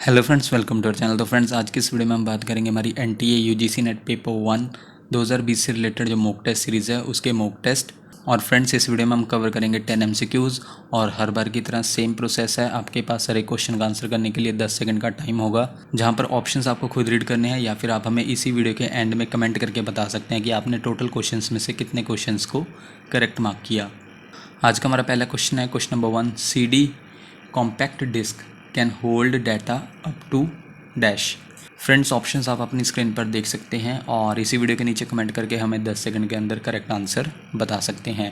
Hello friends, welcome to our channel. तो friends, आज की इस वीडियो में हम बात करेंगे हमारी एनटीए यूजीसी नेट पेपर 1 2020 से रिलेटेड जो मॉक टेस्ट सीरीज़ है उसके मॉक टेस्ट। और फ्रेंड्स, इस वीडियो में हम कवर करेंगे 10 एमसीक्यूज़ और हर बार की तरह सेम प्रोसेस है। आपके पास सारे क्वेश्चन का आंसर करने के लिए 10 सेकंड का टाइम होगा, जहां पर ऑप्शंस आपको खुद रीड करने हैं या फिर आप हमें इसी वीडियो के एंड में कमेंट करके बता सकते हैं कि आपने टोटल क्वेश्चन में से कितने क्वेश्चन को करेक्ट मार्क किया। आज का हमारा पहला क्वेश्चन है question number 1। CD compact disc can hold data up to dash. Friends, options आप अपनी स्क्रीन पर देख सकते हैं और इसी वीडियो के नीचे कमेंट करके हमें 10 सेकंड के अंदर करेक्ट आंसर बता सकते हैं।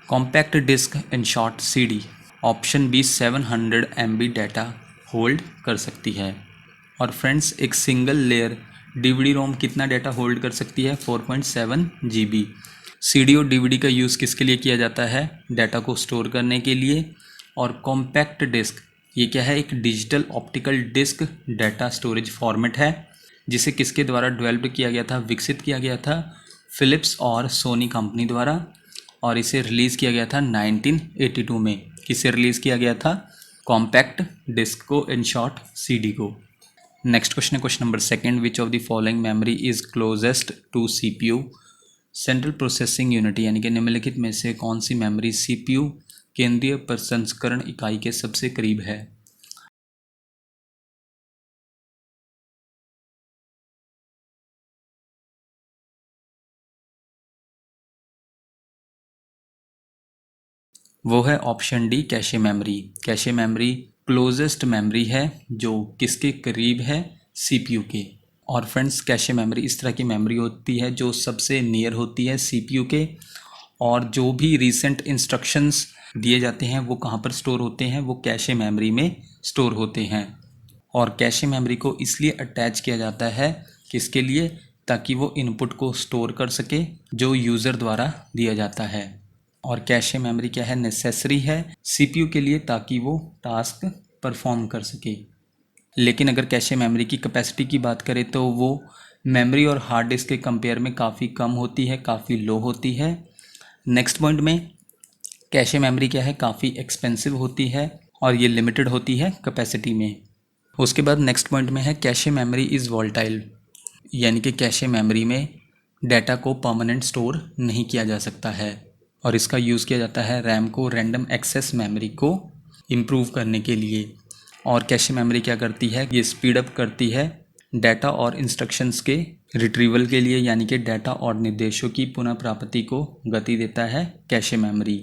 Compact disc in short CD। Option B 700 MB data hold कर सकती है। और फ्रेंड्स, एक सिंगल लेयर DVD रोम कितना डाटा होल्ड कर सकती है? 4.7 GB। CD और DVD का यूज़ किसके लिए किया जाता है? डाटा को स्टोर करने के लिए। और कॉम्पैक्ट डिस्क ये क्या है? एक digital optical disc data storage format है, जिसे किसके द्वारा डेवलप किया गया था, विकसित किया गया था? फिलिप्स और सोनी कंपनी द्वारा। और इसे रिलीज़ किया गया था 1982 में। किसे रिलीज़ किया गया था? कॉम्पैक्ट डिस्क को, इन शॉर्ट CD को। नेक्स्ट क्वेश्चन है question number 2। Which of the following memory is closest to CPU central processing unit. यानी कि निम्नलिखित में से कौन सी मेमोरी CPU केंद्रीय प्रसंस्करण इकाई के सबसे करीब है? वो है option D, cache memory. Cache memory closest memory है जो किसके करीब है? CPU के। और फ्रेंड्स, कैशे मेमोरी इस तरह की मेमोरी होती है जो सबसे नियर होती है CPU के, और जो भी रीसेंट इंस्ट्रक्शंस दिए जाते हैं वो कहाँ पर स्टोर होते हैं? वो कैशे मेमोरी में स्टोर होते हैं। और कैशे मेमोरी को इसलिए अटैच किया जाता है, किसके लिए? ताकि वो इनपुट को स्टोर कर सके जो यूज़र द्वारा दिया जाता है। और कैशे मेमोरी क्या है? नेसेसरी है CPU के लिए, ताकि वो टास्क परफॉर्म कर सके। लेकिन अगर कैशे मेमोरी की कैपेसिटी की बात करें तो वो मेमोरी और हार्ड डिस्क के कंपेयर में काफ़ी कम होती है, काफ़ी लो होती है। नेक्स्ट पॉइंट में, कैशे मेमोरी क्या है? काफ़ी एक्सपेंसिव होती है और ये लिमिटेड होती है कैपेसिटी में। उसके बाद नेक्स्ट पॉइंट में है कैशे मेमोरी इज़ वॉलेटाइल। यानी कि कैशे मेमोरी में डाटा को परमानेंट स्टोर नहीं किया जा सकता है, और इसका यूज़ किया जाता है रैम को, रैंडम एक्सेस मेमोरी को इम्प्रूव करने के लिए। और कैशे मेमोरी क्या करती है? ये स्पीड अप करती है डाटा और इंस्ट्रक्शंस के रिट्रीवल के लिए, यानी कि डाटा और निर्देशों की पुनः प्राप्ति को गति देता है कैशे मेमोरी।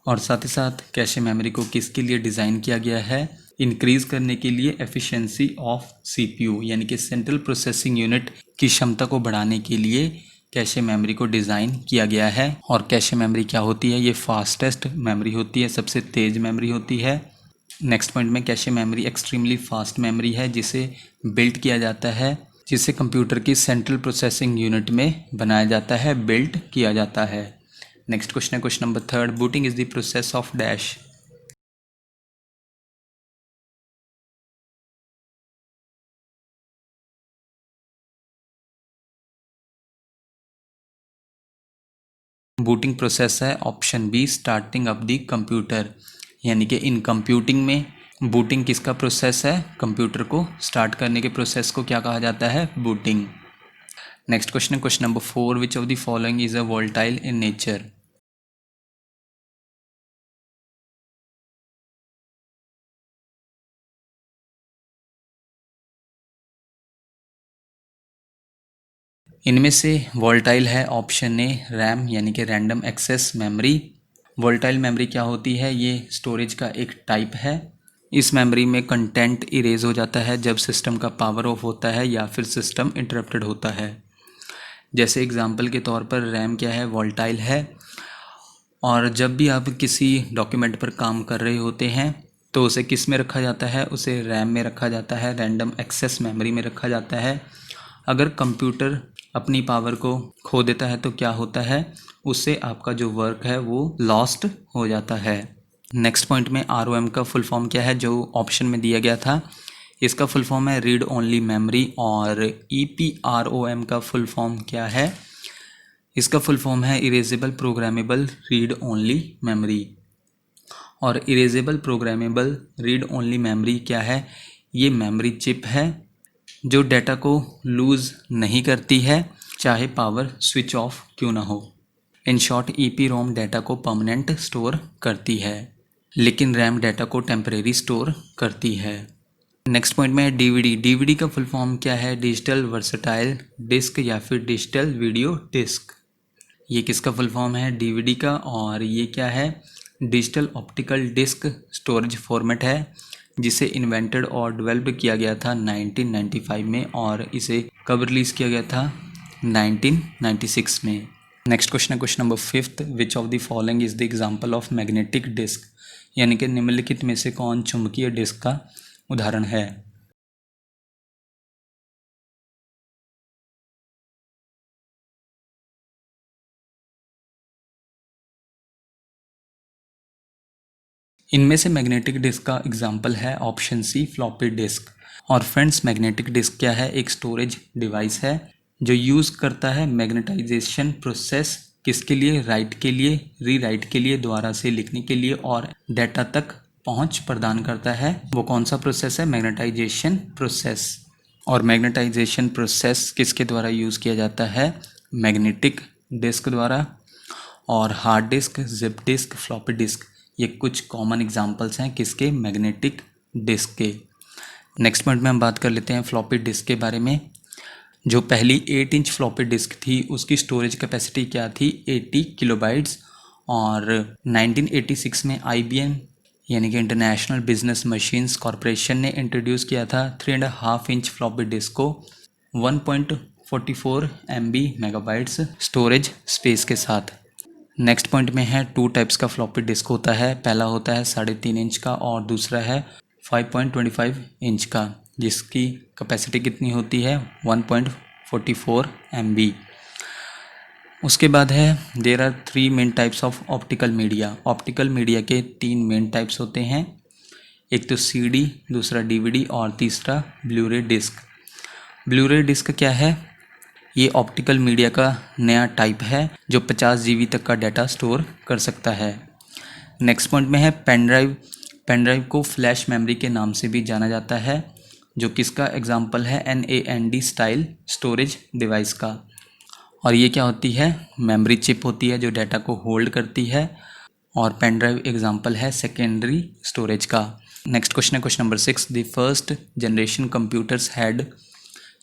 और साथ ही साथ कैशे मेमोरी को किसके लिए डिज़ाइन किया गया है? इंक्रीज़ करने के लिए एफिशिएंसी ऑफ CPU, यानी कि सेंट्रल प्रोसेसिंग यूनिट की क्षमता को बढ़ाने के लिए कैशे मेमोरी को डिज़ाइन किया गया है। और कैशे मेमोरी क्या होती है? ये फास्टेस्ट मेमोरी होती है, सबसे तेज़ मेमोरी होती है। नेक्स्ट पॉइंट में, cache memory extremely fast memory है जिसे बिल्ड किया जाता है, जिसे कंप्यूटर की सेंट्रल प्रोसेसिंग यूनिट में बनाया जाता है, बिल्ड किया जाता है। नेक्स्ट क्वेश्चन है question number 3। Booting is the process of dash. Booting process है option B, starting up the computer. यानी कि इन कंप्यूटिंग में बूटिंग किसका प्रोसेस है? कंप्यूटर को स्टार्ट करने के प्रोसेस को क्या कहा जाता है? बूटिंग। नेक्स्ट क्वेश्चन है question number 4। Which of the following is a volatile in nature. इनमें से वोलेटाइल है ऑप्शन ए, रैम, यानी कि random access memory. Volatile memory क्या होती है? ये स्टोरेज का एक टाइप है। इस मेमोरी में कंटेंट इरेज हो जाता है जब सिस्टम का पावर ऑफ होता है या फिर सिस्टम इंटरप्टेड होता है। जैसे एग्जांपल के तौर पर रैम क्या है? वोलेटाइल है। और जब भी आप किसी डॉक्यूमेंट पर काम कर रहे होते हैं तो उसे किस में रखा जाता है? उसे रैम में रखा जाता है, रैंडम एक्सेस मेमोरी में रखा जाता है। अगर कंप्यूटर अपनी पावर को खो देता है तो क्या होता है? उससे आपका जो वर्क है वो लॉस्ट हो जाता है। नेक्स्ट पॉइंट में, ROM का फुल फॉर्म क्या है? जो ऑप्शन में दिया गया था, इसका फुल फॉर्म है रीड ओनली मेमोरी। और EPROM का फुल फॉर्म क्या है? इसका फुल फॉर्म है erasable programmable read only memory. और erasable programmable read only memory क्या है? ये मेमोरी चिप है जो डाटा को लूज़ नहीं करती है, चाहे पावर स्विच ऑफ क्यों ना हो। इन शॉर्ट EPROM डाटा को परमानेंट स्टोर करती है, लेकिन रैम डाटा को टेम्परेरी स्टोर करती है। नेक्स्ट पॉइंट में है DVD। DVD का फुल फॉर्म क्या है? डिजिटल वर्सटाइल डिस्क या फिर डिजिटल वीडियो डिस्क। ये किसका फुल फॉर्म है? DVD का। और ये क्या है? Digital optical disk storage format है, जिसे इन्वेंटेड और डेवलप्ड किया गया था 1995 में, और इसे कब रिलीज़ किया गया था? 1996 में। नेक्स्ट क्वेश्चन है question number 5th। Which of the following is the example of magnetic disk? यानी कि निम्नलिखित में से कौन चुंबकीय डिस्क का उदाहरण है? इनमें से मैग्नेटिक डिस्क का एग्जाम्पल है ऑप्शन सी, फ्लॉपी डिस्क। और फ्रेंड्स, मैग्नेटिक डिस्क क्या है? एक स्टोरेज डिवाइस है जो यूज़ करता है मैग्नेटाइजेशन प्रोसेस। किसके लिए? राइट के लिए, रीराइट के लिए, दोबारा से लिखने के लिए, और डाटा तक पहुंच प्रदान करता है। वो कौन सा प्रोसेस है? Magnetization process. और मैग्नेटाइजेशन प्रोसेस किसके द्वारा यूज़ किया जाता है? मैग्नेटिक डिस्क द्वारा। और hard disk, zip disk, floppy disk, ये कुछ कॉमन एग्जांपल्स हैं किसके? मैग्नेटिक डिस्क के। नेक्स्ट पॉइंट में हम बात कर लेते हैं फ्लॉपी डिस्क के बारे में। जो पहली 8 इंच फ्लॉपी डिस्क थी उसकी स्टोरेज कैपेसिटी क्या थी? 80 किलोबाइट्स। और 1986 में IBM यानी कि इंटरनेशनल बिजनेस मशीन्स कॉरपोरेशन ने इंट्रोड्यूस किया था 3.5 इंच फ्लॉपी डिस्क को 1.44 MB मेगाबाइट्स स्टोरेज स्पेस के साथ। नेक्स्ट पॉइंट में है 2 टाइप्स का फ्लॉपी डिस्क होता है। पहला होता है 3.5 इंच का और दूसरा है 5.25 इंच का, जिसकी कैपेसिटी कितनी होती है? 1.44 MB। उसके बाद है there are 3 main types of optical media. Optical media के 3 मेन टाइप्स होते हैं, एक तो CD, दूसरा DVD और तीसरा ब्लूरे डिस्क। ब्लूरे डिस्क क्या है? ये ऑप्टिकल मीडिया का नया टाइप है जो 50 GB तक का डाटा स्टोर कर सकता है। नेक्स्ट पॉइंट में है पेन ड्राइव। पेन ड्राइव को फ्लैश मेमोरी के नाम से भी जाना जाता है, जो किसका एग्जाम्पल है? NAND स्टाइल स्टोरेज डिवाइस का। और ये क्या होती है? मेमोरी चिप होती है जो डाटा को होल्ड करती है। और पेन ड्राइव एग्जाम्पल है सेकेंडरी स्टोरेज का। नेक्स्ट क्वेश्चन है question number 6। The first generation computers had,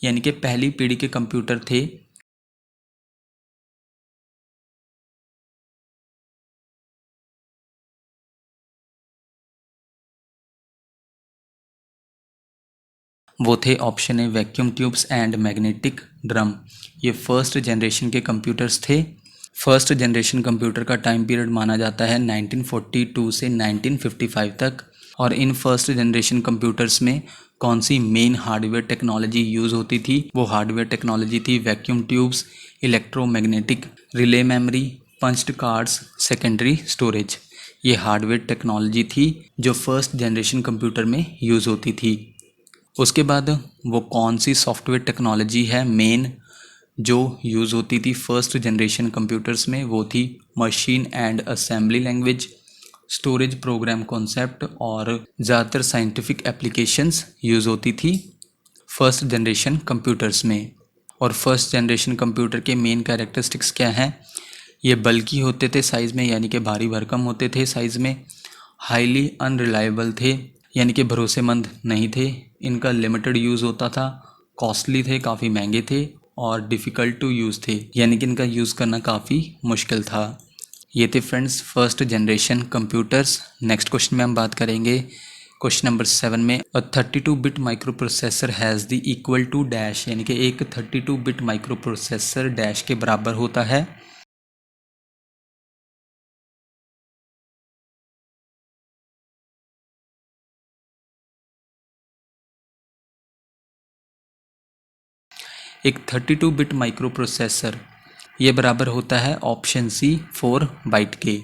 यानी कि पहली पीढ़ी के कंप्यूटर थे वो थे option A vacuum tubes and magnetic drum. ये फर्स्ट जनरेशन के कंप्यूटर्स थे। फर्स्ट जनरेशन कंप्यूटर का टाइम पीरियड माना जाता है 1942 से 1955 तक। और इन फर्स्ट जनरेशन कंप्यूटर्स में कौन सी मेन हार्डवेयर टेक्नोलॉजी यूज़ होती थी? वो हार्डवेयर टेक्नोलॉजी थी vacuum tubes, electromagnetic relay memory, punched cards, secondary storage. ये हार्डवेयर टेक्नोलॉजी थी जो फर्स्ट जनरेशन कंप्यूटर में यूज़ होती थी। उसके बाद वो कौन सी सॉफ्टवेयर टेक्नोलॉजी है मेन जो यूज़ होती थी फर्स्ट जनरेशन कंप्यूटर्स में? वो थी machine and assembly language, storage programme concept, और ज़्यादातर साइंटिफिक एप्लीकेशंस यूज़ होती थी फर्स्ट जनरेशन कंप्यूटर्स में। और फर्स्ट जनरेशन कंप्यूटर के मेन कैरेक्टरिस्टिक्स क्या हैं? ये बल्की होते थे साइज़ में, यानी कि भारी भरकम होते थे साइज़ में, हाईली अनरिलायबल थे, यानी कि भरोसेमंद नहीं थे, इनका लिमिटेड यूज़ होता था, कॉस्टली थे, काफ़ी महंगे थे, और डिफ़िकल्ट टू यूज़ थे, यानी कि इनका यूज़ करना काफ़ी मुश्किल था। ये थे friends first generation computers. Next question में हम बात करेंगे क्वेश्चन नंबर 7 में। A 32 bit microprocessor has the equal to dash, यानी कि एक 32 बिट माइक्रो प्रोसेसर डैश के बराबर होता है। एक 32 बिट माइक्रो प्रोसेसर ये बराबर होता है ऑप्शन सी 4 बाइट के।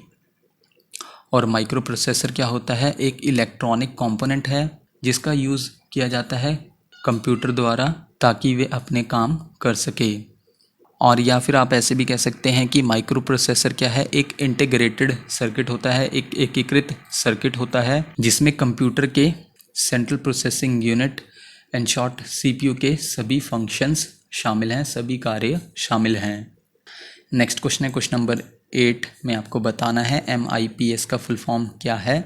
और माइक्रो प्रोसेसर क्या होता है? एक इलेक्ट्रॉनिक कंपोनेंट है जिसका यूज़ किया जाता है कंप्यूटर द्वारा ताकि वे अपने काम कर सके। और या फिर आप ऐसे भी कह सकते हैं कि माइक्रो प्रोसेसर क्या है, एक इंटीग्रेटेड सर्किट होता है, एक एकीकृत सर्किट होता है जिसमें कंप्यूटर के central processing unit and short CPU के सभी फंक्शंस शामिल हैं, सभी कार्य शामिल हैं। नेक्स्ट क्वेश्चन है क्वेश्चन नंबर 8 में आपको बताना है MIPS का फुल फॉर्म क्या है।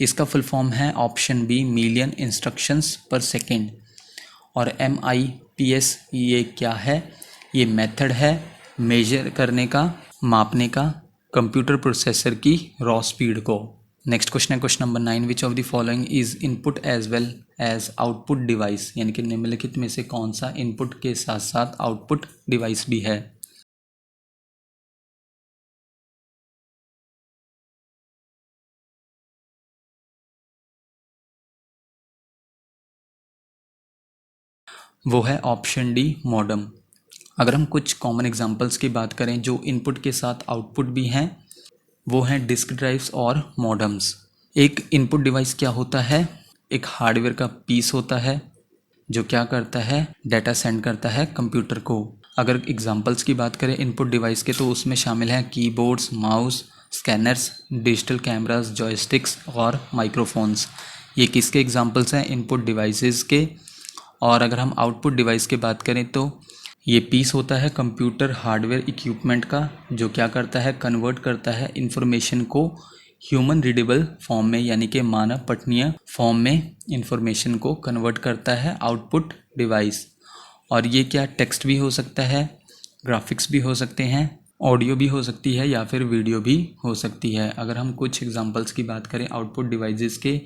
इसका फुल फॉर्म है ऑप्शन बी मिलियन इंस्ट्रक्शंस पर सेकेंड। और MIPS ये क्या है, ये मेथड है मेजर करने का, मापने का कंप्यूटर प्रोसेसर की रॉ स्पीड को। नेक्स्ट क्वेश्चन है question number 9 which of the following is input as well as output device, यानी कि निम्नलिखित में से कौन सा इनपुट के साथ साथ आउटपुट डिवाइस भी है। वो है ऑप्शन डी मॉडम। अगर हम कुछ कॉमन एग्जांपल्स की बात करें जो इनपुट के साथ आउटपुट भी हैं, वो हैं डिस्क ड्राइव्स और मॉडम्स। एक इनपुट डिवाइस क्या होता है, एक हार्डवेयर का पीस होता है जो क्या करता है, डाटा सेंड करता है कंप्यूटर को। अगर एग्जांपल्स की बात करें इनपुट डिवाइस के तो उसमें शामिल हैं keyboards, mouse, scanners, digital cameras, joysticks और माइक्रोफोन्स। ये किसके एग्जांपल्स हैं, इनपुट डिवाइसेस के। और अगर हम आउटपुट डिवाइस की बात करें तो ये पीस होता है कंप्यूटर हार्डवेयर इक्विपमेंट का जो क्या करता है, कन्वर्ट करता है इंफॉर्मेशन को ह्यूमन रीडेबल फॉर्म में, यानी कि मानव पठनीय फॉर्म में इंफॉर्मेशन को कन्वर्ट करता है आउटपुट डिवाइस। और ये क्या टेक्स्ट भी हो सकता है, ग्राफिक्स भी हो सकते हैं, ऑडियो भी हो सकती है या फिर वीडियो भी हो सकती है। अगर हम कुछ एग्जांपल्स की बात करें आउटपुट डिवाइसेस के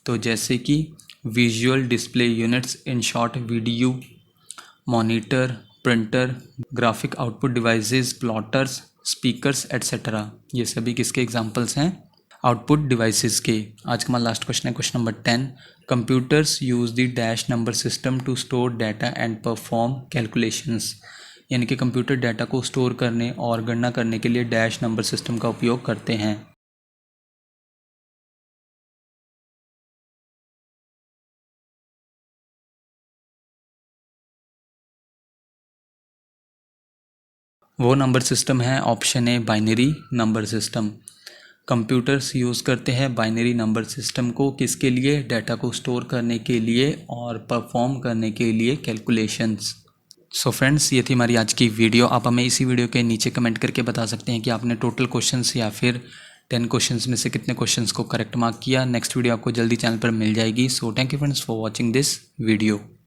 तो जैसे कि visual display units, in short video, monitor, printer, graphic output devices, plotters, speakers etcetera, ये सभी किसके एग्जांपल्स हैं, आउटपुट डिवाइसेस के। आज का हमारा लास्ट क्वेश्चन है question number 10। Computers use the dash number system to store data and perform calculations, यानी कि कंप्यूटर डाटा को स्टोर करने और गणना करने के लिए डैश नंबर सिस्टम का उपयोग करते हैं। वो नंबर सिस्टम है option a binary number system. Computers use करते हैं बाइनरी नंबर सिस्टम को किसके लिए, डाटा को स्टोर करने के लिए और परफॉर्म करने के लिए कैलकुलेशंस। सो फ्रेंड्स, ये थी हमारी आज की वीडियो। आप हमें इसी वीडियो के नीचे कमेंट करके बता सकते हैं कि आपने टोटल क्वेश्चंस या फिर 10 क्वेश्चंस में से कितने क्वेश्चंस को करेक्ट मार्क किया। नेक्स्ट वीडियो आपको जल्दी चैनल पर मिल जाएगी। So thank you friends for watching this video.